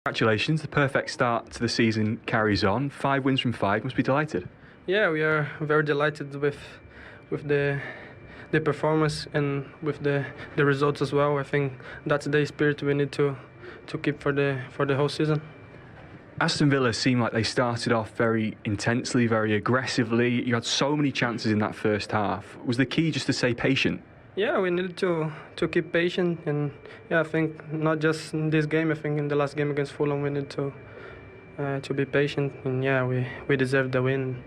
Congratulations, the perfect start to the season carries on. 5 wins from 5, must be delighted. Yeah, we are very delighted with the performance and with the results as well. I think that's the spirit we need to keep for the whole season. Aston Villa seemed like they started off very intensely, very aggressively. You had so many chances in that first half. Was the key just to stay patient? Yeah, we needed to keep patient, and yeah, I think not just in this game. I think in the last game against Fulham, we need to be patient, and yeah, we deserved the win,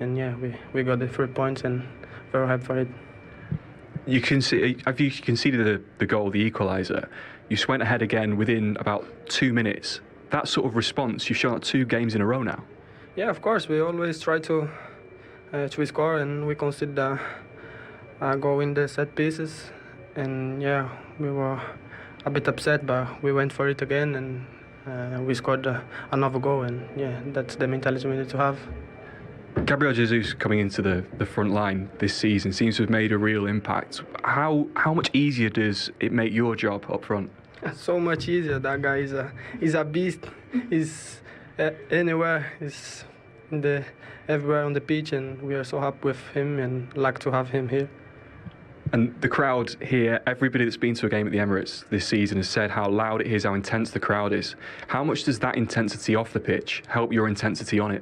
and yeah, we got the 3 points, and very happy for it. You have you conceded the goal, the equaliser. You just went ahead again within about 2 minutes. That sort of response, you've shown 2 games in a row now. Yeah, of course, we always try to score, and we conceded a goal in the set pieces, and yeah, we were a bit upset, but we went for it again, and we scored another goal, and yeah, that's the mentality we need to have. Gabriel Jesus coming into the front line this season seems to have made a real impact. How much easier does it make your job up front? So much easier. That guy is a beast. He's anywhere. He's everywhere on the pitch, and we are so happy with him and like to have him here. And the crowd here, everybody that's been to a game at the Emirates this season has said how loud it is, how intense the crowd is. How much does that intensity off the pitch help your intensity on it?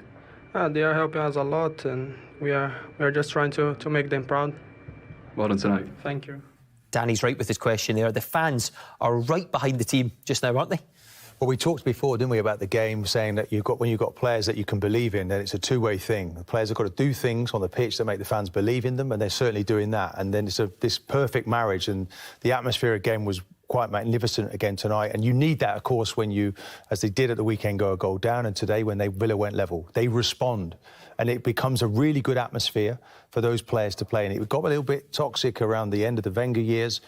They are helping us a lot, and we are just trying to make them proud. Well done tonight. Thank you. Danny's right with his question there. The fans are right behind the team just now, aren't they? Well, we talked before, didn't we, about the game, saying that when you've got players that you can believe in, then it's a two-way thing. The players have got to do things on the pitch that make the fans believe in them, and they're certainly doing that. And then it's this perfect marriage, and the atmosphere again was quite magnificent again tonight. And you need that, of course, when you, as they did at the weekend, go a goal down, and today when Villa went level, they respond. And it becomes a really good atmosphere for those players to play in. It got a little bit toxic around the end of the Wenger years.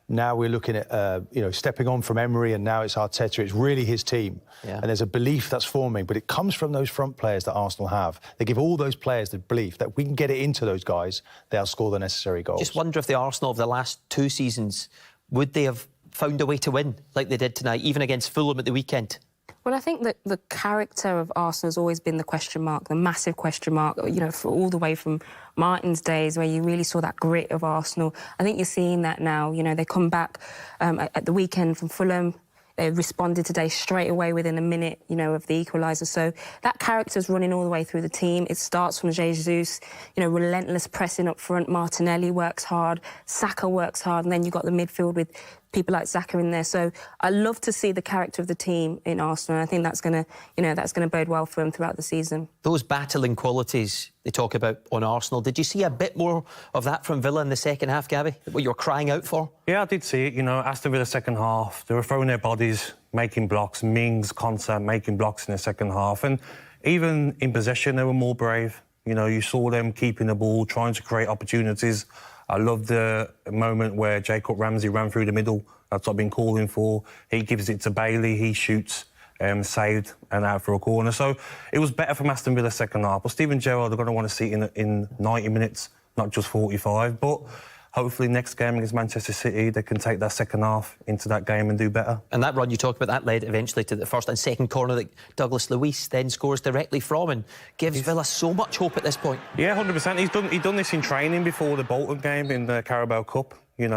Now we're looking at, stepping on from Emery, and now it's Arteta. It's really his team. Yeah. And there's a belief that's forming, but it comes from those front players that Arsenal have. They give all those players the belief that we can get it into those guys, they'll score the necessary goals. Just wonder if the Arsenal of the last 2 seasons, would they have found a way to win like they did tonight, even against Fulham at the weekend? Well, I think that the character of Arsenal has always been the question mark, the massive question mark, for all the way from Martin's days, where you really saw that grit of Arsenal. I think you're seeing that now. They come back at the weekend from Fulham. They responded today straight away within a minute, of the equaliser. So that character's running all the way through the team. It starts from Jesus, relentless pressing up front. Martinelli works hard, Saka works hard, and then you've got the midfield with people like Saka in there. So I love to see the character of the team in Arsenal. And I think that's going to bode well for them throughout the season. Those battling qualities they talk about on Arsenal, did you see a bit more of that from Villa in the second half, Gabby? What you were crying out for? Yeah, I did see it. Aston Villa second half, they were throwing their bodies, making blocks. Mings, Konsa making blocks in the second half. And even in possession, they were more brave. You saw them keeping the ball, trying to create opportunities. I loved the moment where Jacob Ramsey ran through the middle. That's what I've been calling for. He gives it to Bailey, he shoots, saved and out for a corner. So it was better from Aston Villa second half. But Steven Gerrard are going to want to see it in 90 minutes, not just 45. But hopefully next game against Manchester City, they can take that second half into that game and do better. And that run you talked about, that led eventually to the first and second corner that Douglas Luiz then scores directly from and gives Villa so much hope at this point. Yeah, 100%. He's done this in training before the Bolton game in the Carabao Cup. And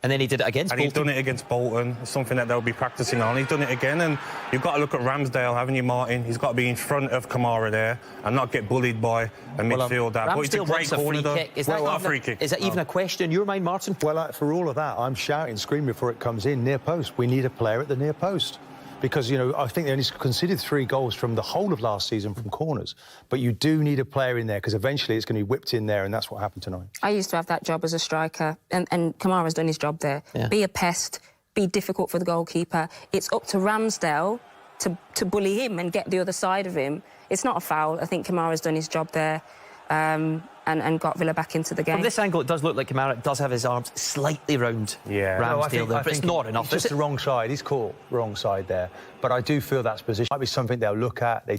then he did it against Bolton. And he's done it against Bolton, something that they'll be practising on. He's done it again, and you've got to look at Ramsdale, haven't you, Martin? He's got to be in front of Kamara there and not get bullied by a midfielder. But it's a great corner, though. Is that even a question in your mind, Martin? Well, for all of that, I'm shouting, screaming before it comes in, near post. We need a player at the near post. Because, I think they only conceded 3 goals from the whole of last season from corners. But you do need a player in there, because eventually it's going to be whipped in there, and that's what happened tonight. I used to have that job as a striker, and Kamara's done his job there. Yeah. Be a pest, be difficult for the goalkeeper. It's up to Ramsdale to bully him and get the other side of him. It's not a foul. I think Kamara's done his job there. And and got Villa back into the game. From this angle, it does look like Kamara does have his arms slightly round Ramsdale there, but it's not enough. It's just the wrong side. He's caught wrong side there. But I do feel that's position might be something they'll look at. They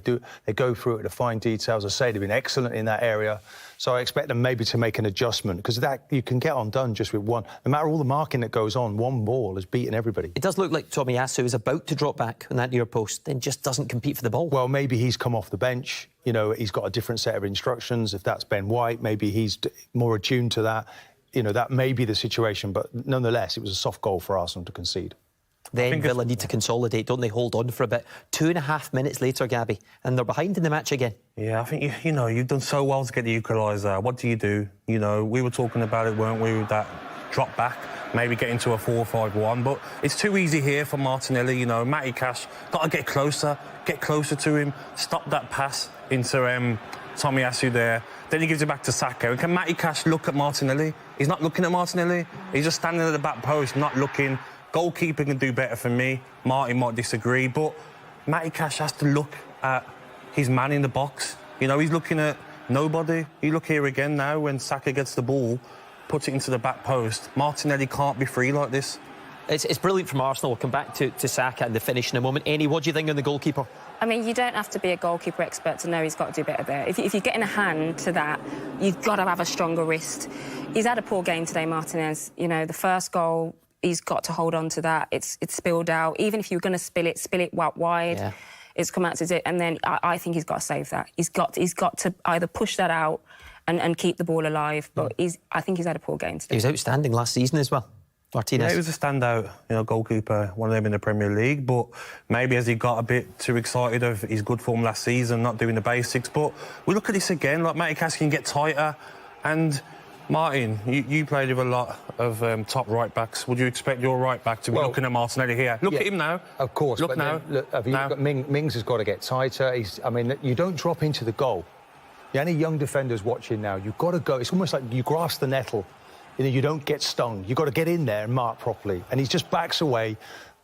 go through it to find details. I say they've been excellent in that area. So I expect them maybe to make an adjustment, because that you can get undone just with one. No matter all the marking that goes on, one ball has beaten everybody. It does look like Tomiyasu is about to drop back on that near post, then just doesn't compete for the ball. Well, maybe he's come off the bench. You know, he's got a different set of instructions. If that's Ben White, maybe he's more attuned to that. You know, that may be the situation. But nonetheless, it was a soft goal for Arsenal to concede. Then Villa need to consolidate, don't they? Hold on for a bit. 2.5 minutes later, Gabby, and they're behind in the match again. Yeah, I think, you know, you've done so well to get the equaliser. What do? You know, we were talking about it, weren't we, with that drop back, maybe get into a 4-5-1, but it's too easy here for Martinelli, you know. Matty Cash, got to get closer to him, stop that pass into Tomiyasu there. Then he gives it back to Saka. And can Matty Cash look at Martinelli? He's not looking at Martinelli. He's just standing at the back post, not looking. Goalkeeper can do better for me. Martin might disagree, but Matty Cash has to look at his man in the box. You know, he's looking at nobody. You look here again now when Saka gets the ball, puts it into the back post. Martinelli can't be free like this. It's brilliant from Arsenal. We'll come back to Saka and the finish in a moment. Amy, what do you think on the goalkeeper? I mean, you don't have to be a goalkeeper expert to know he's got to do better there. If you're getting a hand to that, you've got to have a stronger wrist. He's had a poor game today, Martinez. You know, the first goal, he's got to hold on to that. It's spilled out. Even if you're going to spill it wide. Yeah. It's come out to it, and then I think he's got to save that. He's got to either push that out and keep the ball alive. But I think he's had a poor game today. He was outstanding last season as well. Martinez. Yeah, he was a standout, you know, goalkeeper, one of them in the Premier League. But maybe as he got a bit too excited of his good form last season, not doing the basics. But we look at this again, like Matty Cash can get tighter. And Martin, you played with a lot of top right backs. Would you expect your right back to be looking at Martinelli here? Look at him now. Of course. Look now. Mings has got to get tighter. I mean, you don't drop into the goal. Any young defenders watching now, you've got to go. It's almost like you grasp the nettle. You know, you don't get stung. You've got to get in there and mark properly. And he just backs away.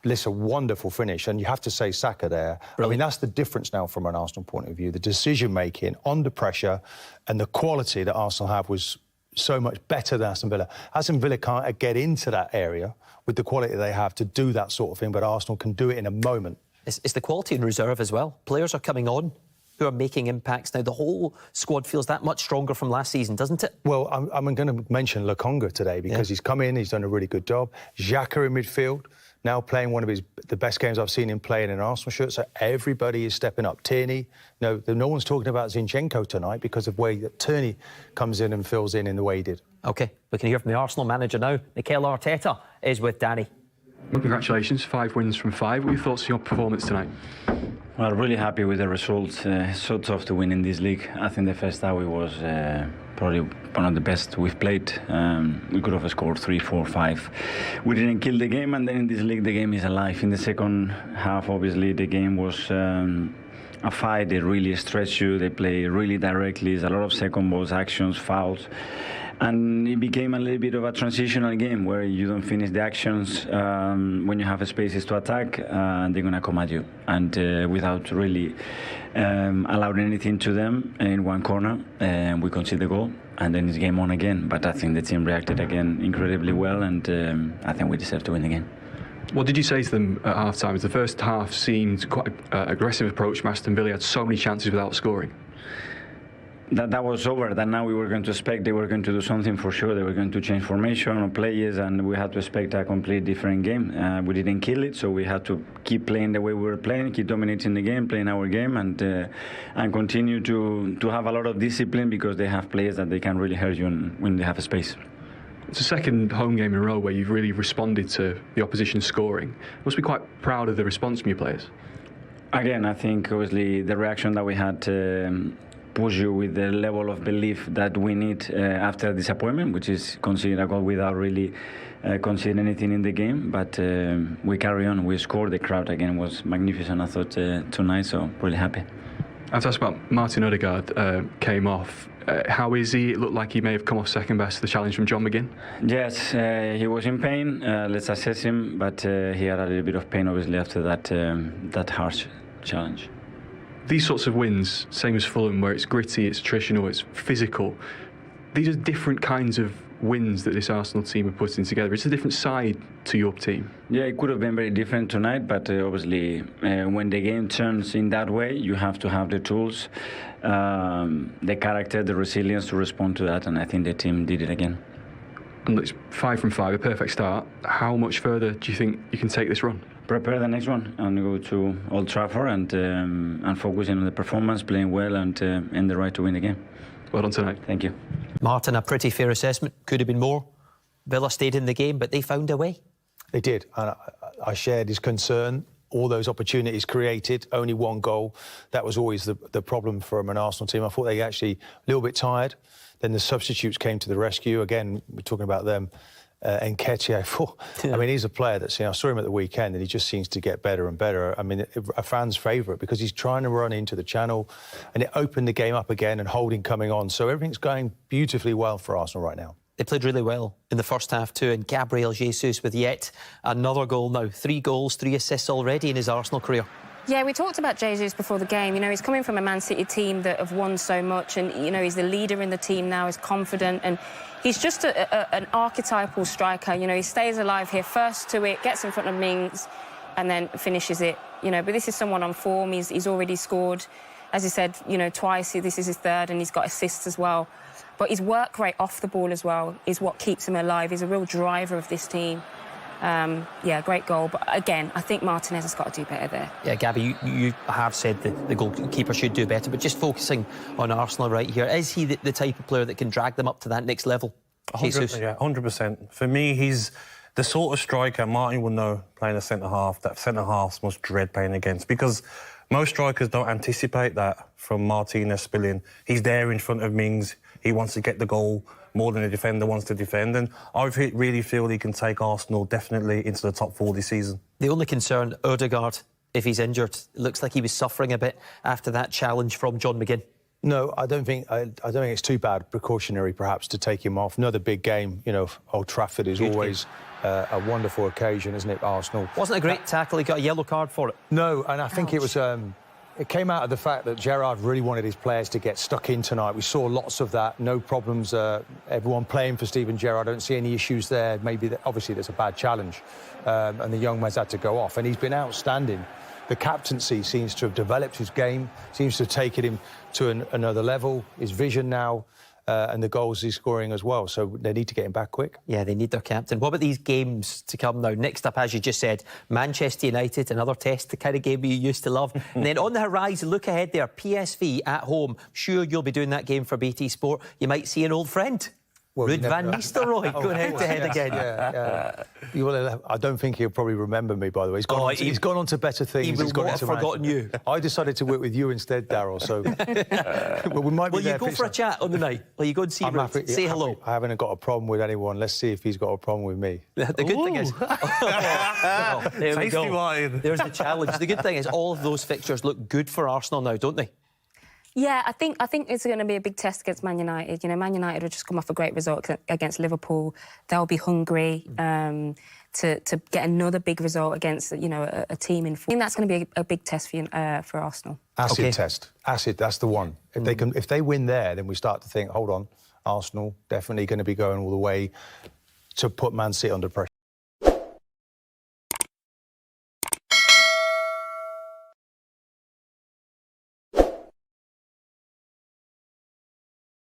It's a wonderful finish. And you have to say Saka there. Brilliant. I mean, that's the difference now from an Arsenal point of view. The decision-making under pressure and the quality that Arsenal have was so much better than Aston Villa. Aston Villa can't get into that area with the quality they have to do that sort of thing, but Arsenal can do it in a moment. It's the quality in reserve as well. Players are coming on who are making impacts now. The whole squad feels that much stronger from last season, doesn't it? Well, I'm going to mention Lokonga today because he's come in, he's done a really good job. Xhaka in midfield, now playing one of the best games I've seen him play in an Arsenal shirt, so everybody is stepping up. Tierney, no one's talking about Zinchenko tonight because of the way that Tierney comes in and fills in the way he did. OK, we can hear from the Arsenal manager now. Mikel Arteta is with Danny. Well, congratulations, 5 wins from 5. What are your thoughts on your performance tonight? Well, really happy with the results. So tough to win in this league. I think the first half was probably one of the best we've played. We could have scored 3, 4, 5. We didn't kill the game, and then in this league the game is alive. In the second half, obviously, the game was a fight. They really stretch you. They play really directly. There's a lot of second balls, actions, fouls. And it became a little bit of a transitional game where you don't finish the actions when you have spaces to attack, they're going to come at you. And without really allowing anything to them in one corner, we concede the goal, and then it's game on again. But I think the team reacted again incredibly well, and I think we deserve to win the game. What did you say to them at half-time? The first half seemed quite an aggressive approach from Aston Villa. Had so many chances without scoring. That was over. That now we were going to expect they were going to do something for sure. They were going to change formation or players, and we had to expect a completely different game. We didn't kill it, so we had to keep playing the way we were playing, keep dominating the game, playing our game, and continue to have a lot of discipline because they have players that they can really hurt you when they have a space. It's the second home game in a row where you've really responded to the opposition scoring. You must be quite proud of the response from your players. Again, I think obviously the reaction that we had push you with the level of belief that we need after a disappointment, which is conceding a goal without really conceding anything in the game. But we carry on. We scored. The crowd again was magnificent, I thought, tonight, so really happy. I was asked about Martin Odegaard came off. How is he? It looked like he may have come off second best to the challenge from John McGinn. Yes, he was in pain. Let's assess him, but he had a little bit of pain, obviously, after that harsh challenge. These sorts of wins, same as Fulham, where it's gritty, it's attritional, it's physical, these are different kinds of wins that this Arsenal team are putting together. It's a different side to your team. Yeah, it could have been very different tonight, but obviously when the game turns in that way, you have to have the tools, the character, the resilience to respond to that, and I think the team did it again. And it's 5 from 5, a perfect start. How much further do you think you can take this run? Prepare the next one and go to Old Trafford and focusing on the performance, playing well, and the right to win the game. Well done tonight. Thank you. Martin, a pretty fair assessment. Could have been more. Villa stayed in the game, but they found a way. They did, and I shared his concern. All those opportunities created, only one goal. That was always the problem from an Arsenal team. I thought they actually a little bit tired. Then the substitutes came to the rescue. Again, we're talking about them. Nketiah, I mean, he's a player that's, I saw him at the weekend and he just seems to get better and better. I mean, a fan's favourite because he's trying to run into the channel and it opened the game up again and Holding coming on. So everything's going beautifully well for Arsenal right now. They played really well in the first half too, and Gabriel Jesus with yet another goal now. 3 goals, 3 assists already in his Arsenal career. Yeah, we talked about Jesus before the game. He's coming from a Man City team that have won so much and, he's the leader in the team now, he's confident and he's just an archetypal striker. He stays alive here, first to it, gets in front of Mings and then finishes it. But this is someone on form. He's already scored, as you said, twice. This is his 3rd and he's got assists as well. But his work rate off the ball as well is what keeps him alive. He's a real driver of this team. Yeah, great goal. But again, I think Martinez has got to do better there. Yeah, Gabby, you have said that the goalkeeper should do better, but just focusing on Arsenal right here, is he the type of player that can drag them up to that next level? 100%, yeah, 100%. For me, he's the sort of striker Martin will know playing a centre-half, that centre-halves must dread playing against, because most strikers don't anticipate that from Martinez spilling. He's there in front of Mings. He wants to get the goal more than the defender wants to defend. And I really feel he can take Arsenal definitely into the top 4 this season. The only concern, Odegaard, if he's injured, it looks like he was suffering a bit after that challenge from John McGinn. No, I don't think it's too bad, precautionary perhaps, to take him off. Another big game, Old Trafford is always a wonderful occasion, isn't it, Arsenal? Wasn't a great tackle, he got a yellow card for it. No, and I think it was... It came out of the fact that Gerrard really wanted his players to get stuck in tonight. We saw lots of that, no problems. Everyone playing for Steven Gerrard, I don't see any issues there. Maybe, obviously, there's a bad challenge, and the young man's had to go off. And he's been outstanding. The captaincy seems to have developed his game, seems to have taken him to another level. His vision now, and the goals he's scoring as well. So they need to get him back quick. Yeah, they need their captain. What about these games to come now? Next up, as you just said, Manchester United, another test, the kind of game you used to love. And then on the horizon, look ahead there, PSV at home. Sure, you'll be doing that game for BT Sport. You might see an old friend. Well, Ruud van Nistelrooy going head-to-head again. Yeah. I don't think he'll probably remember me, by the way. He's gone on to better things. He will not have forgotten you. I decided to work with you instead, Daryl, so... well, we might be there. Will you go for a chat on the night? Will you go and see Ruud? Say hello. I haven't got a problem with anyone. Let's see if he's got a problem with me. The good thing is... well, there we go. Wine. There's the challenge. The good thing is all of those fixtures look good for Arsenal now, don't they? Yeah, I think it's going to be a big test against Man United. Man United have just come off a great result against Liverpool. They'll be hungry to get another big result against a team in form. I think that's going to be a big test for Arsenal. Acid test. Acid, that's the one. If they win there, then we start to think, hold on, Arsenal definitely going to be going all the way to put Man City under pressure.